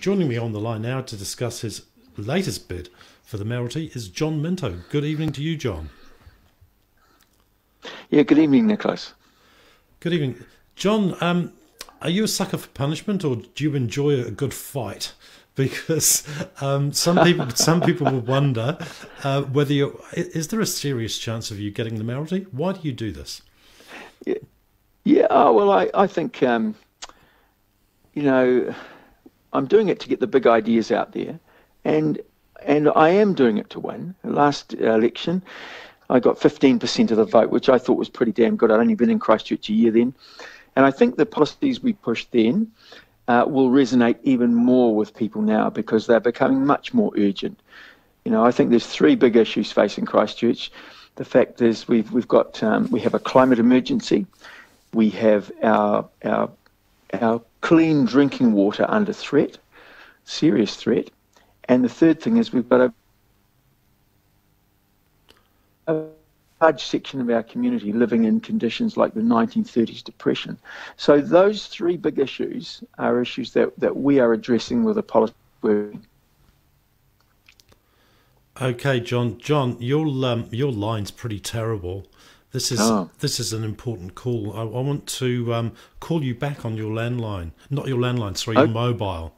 Joining me on the line now to discuss his latest bid for the Mayoralty is John Minto. Good evening to you, John. Yeah, good evening, Nicholas. Good evening. John, are you a sucker for punishment, or do you enjoy a good fight? Because some people will wonder whether is there a serious chance of you getting the Mayoralty? Why do you do this? Well, I think, I'm doing it to get the big ideas out there, and I am doing it to win. Last election, I got 15% of the vote, which I thought was pretty damn good. I'd only been in Christchurch a year then. And I think the policies we pushed then will resonate even more with people now because they're becoming much more urgent. I think there's three big issues facing Christchurch. The fact is we have a climate emergency. We have our clean drinking water under threat, serious threat. And the third thing is we've got a large section of our community living in conditions like the 1930s depression. So those three big issues are issues that we are addressing with a policy. Okay, John. John, your line's pretty terrible. This is an important call. I want to call you back on your landline, not your landline, sorry, your mobile.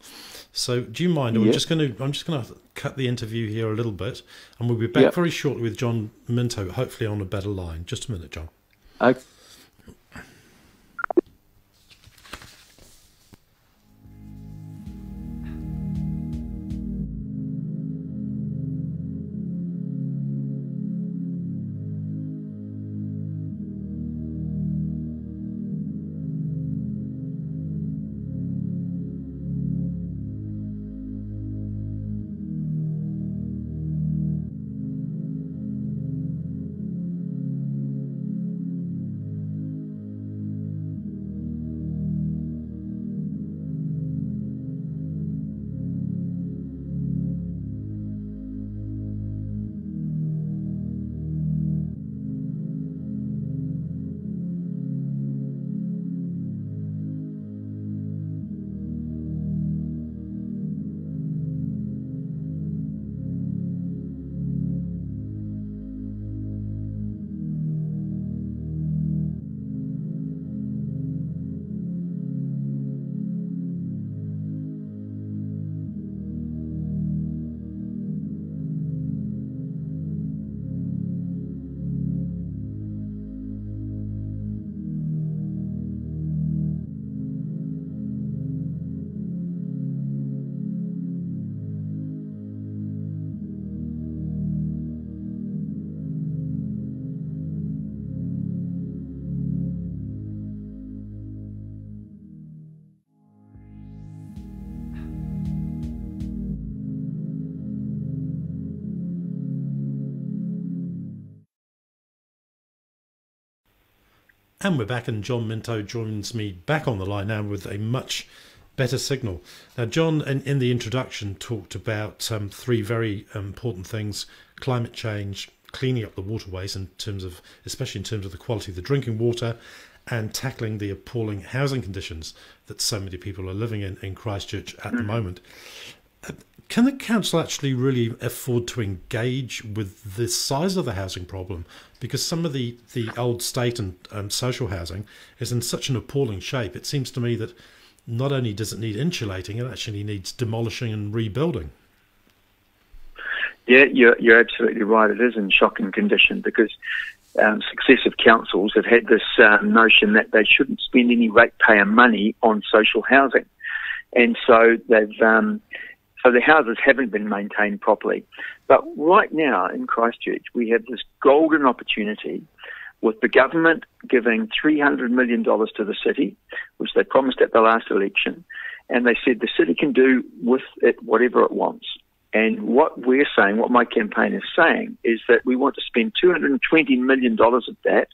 So, do you mind? I'm just going to cut the interview here a little bit, and we'll be back very shortly with John Minto, hopefully on a better line. Just a minute, John. Okay. And we're back, and John Minto joins me back on the line now with a much better signal. Now, John, in the introduction, talked about three very important things: climate change, cleaning up the waterways especially in terms of the quality of the drinking water, and tackling the appalling housing conditions that so many people are living in Christchurch at the moment. Can the council actually really afford to engage with the size of the housing problem? Because some of the old state and social housing is in such an appalling shape. It seems to me that not only does it need insulating, it actually needs demolishing and rebuilding. Yeah, you're absolutely right. It is in shocking condition because successive councils have had this notion that they shouldn't spend any ratepayer money on social housing. And so so the houses haven't been maintained properly. But right now in Christchurch, we have this golden opportunity with the government giving $300 million to the city, which they promised at the last election. And they said the city can do with it whatever it wants. And what we're saying, what my campaign is saying, is that we want to spend $220 million of that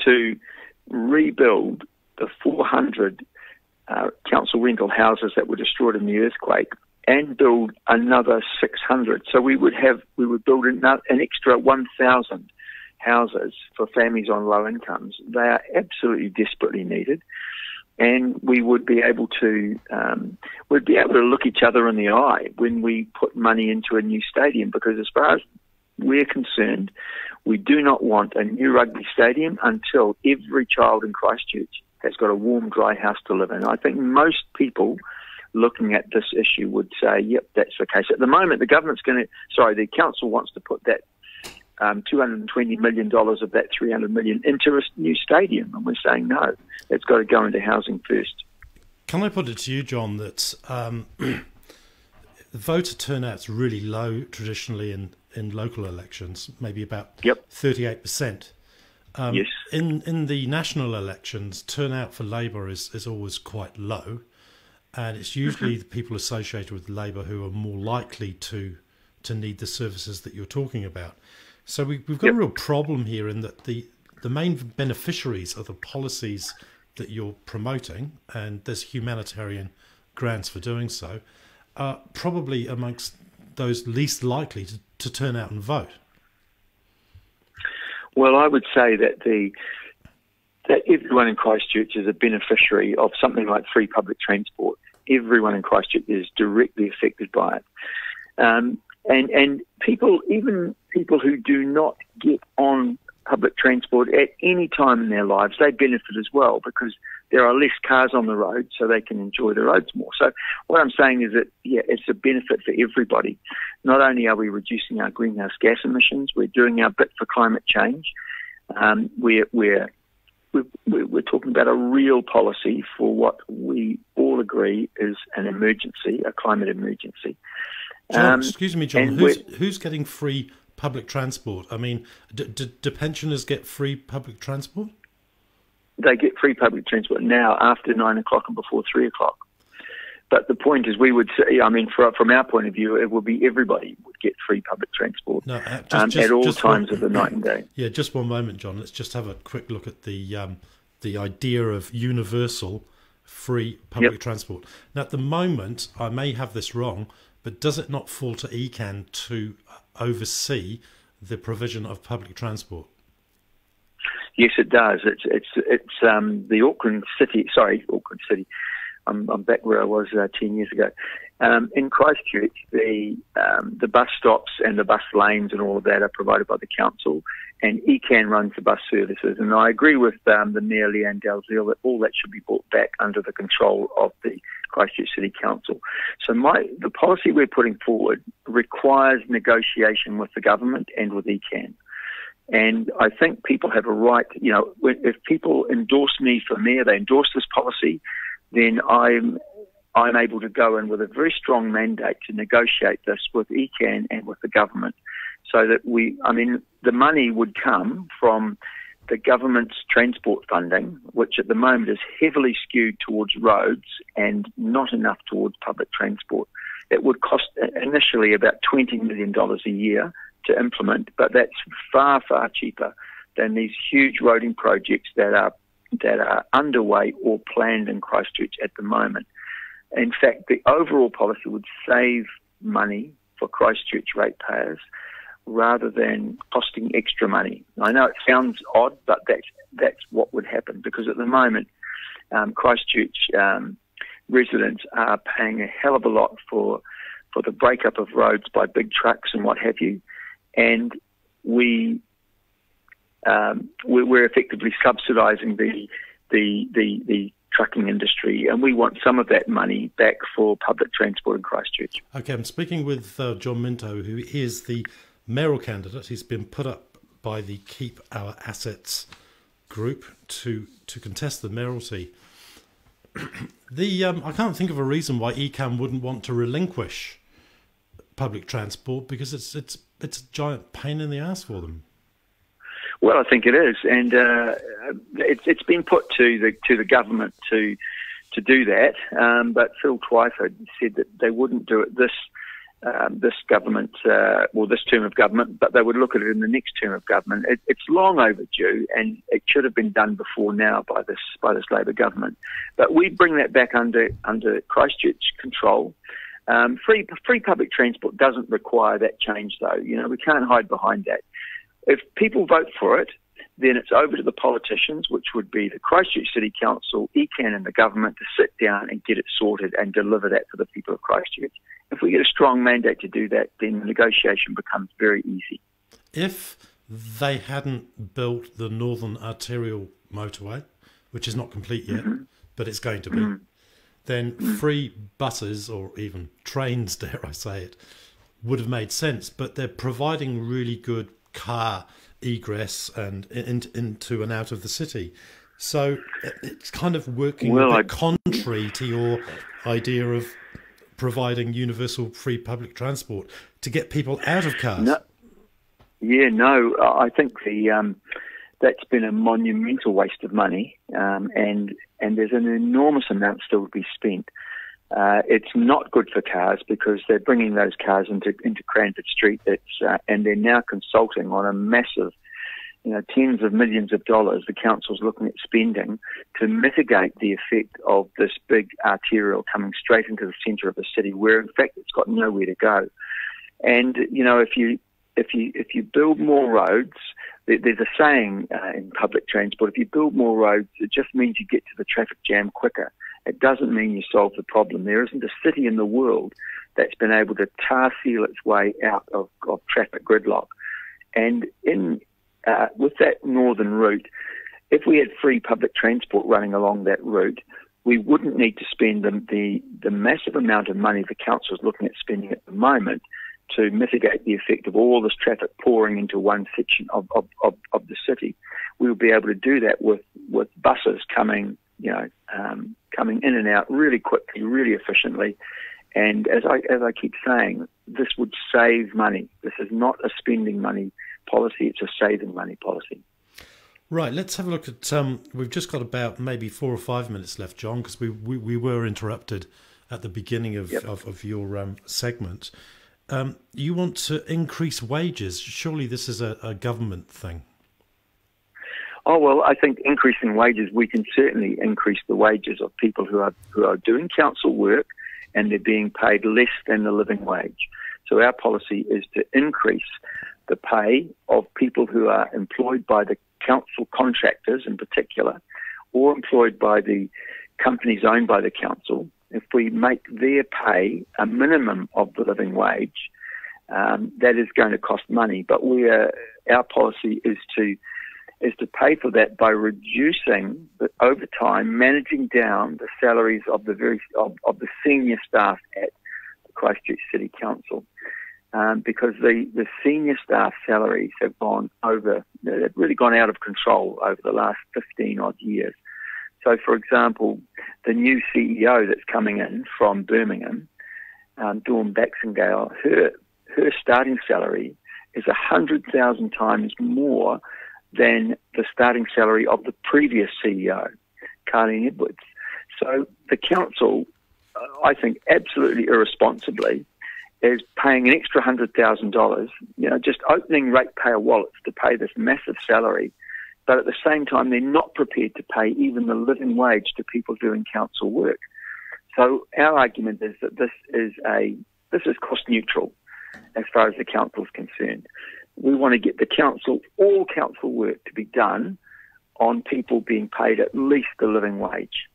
to rebuild the 400 council rental houses that were destroyed in the earthquake, and build another 600. So we would build an extra 1,000 houses for families on low incomes. They are absolutely desperately needed. and we would be able to look each other in the eye when we put money into a new stadium, because as far as we're concerned, we do not want a new rugby stadium until every child in Christchurch has got a warm, dry house to live in. I think most people looking at this issue would say, yep, that's the case. At the moment, the council wants to put that $220 million of that $300 million into a new stadium, and we're saying no, it's got to go into housing first. Can I put it to you, John, that the voter turnout's really low traditionally in local elections, maybe about 38%. Yes. In the national elections, turnout for Labour is always quite low, and it's usually the people associated with Labour who are more likely to need the services that you're talking about. So we've got a real problem here in that the main beneficiaries of the policies that you're promoting, and there's humanitarian grants for doing so, are probably amongst those least likely to turn out and vote. Well, I would say that that everyone in Christchurch is a beneficiary of something like free public transport. Everyone in Christchurch is directly affected by it. And people, even people who do not get on public transport at any time in their lives, they benefit as well, because there are less cars on the road, so they can enjoy the roads more. So what I'm saying is that, it's a benefit for everybody. Not only are we reducing our greenhouse gas emissions, we're doing our bit for climate change. We're talking about a real policy for what we all agree is an emergency, a climate emergency. John, excuse me, John, who's getting free public transport? I mean, do pensioners get free public transport? They get free public transport now after 9 o'clock and before 3 o'clock. But the point is, we would say, I mean, from our point of view, it would be everybody would get free public transport at all times of the night and day. Yeah, just one moment, John. Let's just have a quick look at the idea of universal free public transport. Now, at the moment, I may have this wrong, but does it not fall to ECAN to oversee the provision of public transport? Yes, it does. It's the Auckland City. I'm back where I was 10 years ago. In Christchurch, the bus stops and the bus lanes and all of that are provided by the council, and ECAN runs the bus services. And I agree with the Mayor Leanne Dalziel that all that should be brought back under the control of the Christchurch City Council. So the policy we're putting forward requires negotiation with the government and with ECAN. And I think people have a right, if people endorse me for mayor, they endorse this policy, then I'm able to go in with a very strong mandate to negotiate this with ECAN and with the government, so that the money would come from the government's transport funding, which at the moment is heavily skewed towards roads and not enough towards public transport. It would cost initially about $20 million a year to implement, but that's far, far cheaper than these huge roading projects that are underway or planned in Christchurch at the moment. In fact, the overall policy would save money for Christchurch ratepayers rather than costing extra money. I know it sounds odd, but that's what would happen, because at the moment, Christchurch residents are paying a hell of a lot for the breakup of roads by big trucks and what have you, and we're effectively subsidising the trucking industry, and we want some of that money back for public transport in Christchurch. Okay, I'm speaking with John Minto, who is the mayoral candidate. He's been put up by the Keep Our Assets group to contest the mayoralty. I can't think of a reason why ECAN wouldn't want to relinquish public transport, because it's a giant pain in the ass for them. Well, I think it is, and it's been put to the government to do that. But Phil Twyford said that they wouldn't do it this government, this term of government, but they would look at it in the next term of government. It's long overdue, and it should have been done before now by this Labor government. But we bring that back under Christchurch control. Free public transport doesn't require that change, though. We can't hide behind that. If people vote for it, then it's over to the politicians, which would be the Christchurch City Council, ECAN and the government, to sit down and get it sorted and deliver that for the people of Christchurch. If we get a strong mandate to do that, then the negotiation becomes very easy. If they hadn't built the Northern Arterial Motorway, which is not complete yet, but it's going to be, then free buses, or even trains, dare I say it, would have made sense. But they're providing really good car egress and into and out of the city. So it's kind of working a bit contrary to your idea of providing universal free public transport to get people out of cars. I think that's been a monumental waste of money, and there's an enormous amount still to be spent. It's not good for cars because they're bringing those cars into Cranford Street. And they're now consulting on a massive, tens of millions of dollars the council's looking at spending to mitigate the effect of this big arterial coming straight into the centre of the city, where in fact it's got nowhere to go. And if you build more roads, there's a saying in public transport: if you build more roads, it just means you get to the traffic jam quicker. It doesn't mean you solve the problem. There isn't a city in the world that's been able to tar seal its way out of traffic gridlock. And with that northern route, if we had free public transport running along that route, we wouldn't need to spend the massive amount of money the council is looking at spending at the moment to mitigate the effect of all this traffic pouring into one section of the city. We would be able to do that with buses coming in and out really quickly, really efficiently. And as I keep saying, this would save money. This is not a spending money policy, it's a saving money policy. Right, let's have a look at, we've just got about maybe 4 or 5 minutes left, John, because we were interrupted at the beginning of your segment. You want to increase wages. Surely this is a government thing. Oh, well, I think increasing wages, we can certainly increase the wages of people who are doing council work, and they're being paid less than the living wage. So our policy is to increase the pay of people who are employed by the council contractors in particular, or employed by the companies owned by the council. If we make their pay a minimum of the living wage, that is going to cost money. But our policy is to pay for that by reducing, over time, managing down the salaries of the senior staff at the Christchurch City Council, because the senior staff salaries have they've really gone out of control over the last 15 odd years. So, for example, the new CEO that's coming in from Birmingham, Dawn Baxingale, her starting salary is 100,000 times more than the starting salary of the previous CEO, Carleen Edwards. So the council, I think, absolutely irresponsibly, is paying an extra $100,000, just opening ratepayer wallets to pay this massive salary, but at the same time they're not prepared to pay even the living wage to people doing council work. So our argument is that this is cost neutral as far as the council is concerned. We want to get all council work to be done on people being paid at least the living wage.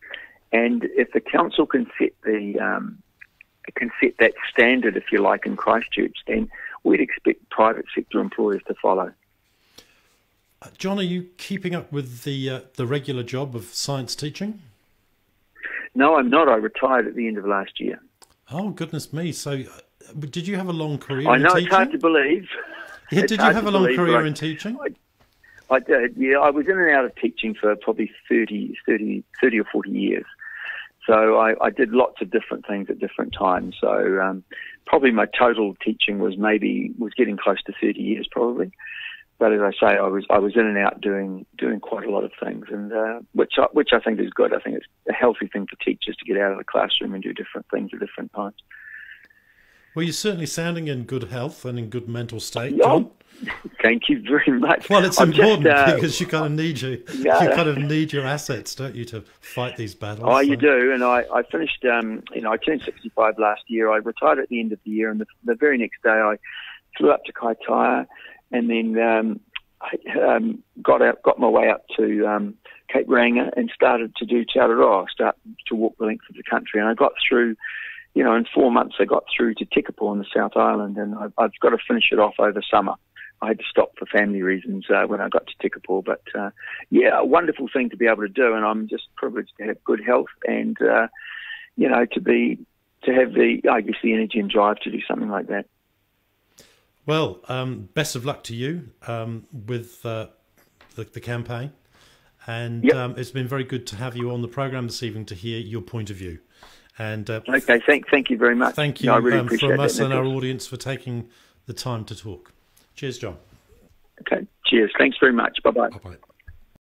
And if the council can set that standard, if you like, in Christchurch, then we'd expect private sector employers to follow. John, are you keeping up with the regular job of science teaching? No, I'm not. I retired at the end of last year. Oh, goodness me. So did you have a long career I in know, teaching? it's hard to believe. Yeah, did you have a long career in teaching? I did, yeah. I was in and out of teaching for probably 30 or 40 years. So I did lots of different things at different times. So probably my total teaching was getting close to 30 years probably. But as I say, I was in and out doing quite a lot of things, and which I think is good. I think it's a healthy thing for teachers to get out of the classroom and do different things at different times. Well, you're certainly sounding in good health and in good mental state, John. Thank you very much. Well, it's important because you kind of need you kind of need your assets, don't you, to fight these battles? Oh, you do. And I finished. I turned 65 last year. I retired at the end of the year, and the very next day I flew up to Kaitaia, and then got my way up to Cape Reinga and started to do Te Aroha. I started to walk the length of the country, and I got through. In 4 months, I got through to Tekapo on the South Island, and I've got to finish it off over summer. I had to stop for family reasons when I got to Tekapo, but a wonderful thing to be able to do, and I'm just privileged to have good health and to have the energy and drive to do something like that. Well, best of luck to you with the campaign, and it's been very good to have you on the program this evening to hear your point of view. And okay, thank you very much. Thank you I really appreciate from us that, and our audience for taking the time to talk. Cheers, John. Okay, cheers. Thanks very much. Bye-bye. Bye-bye.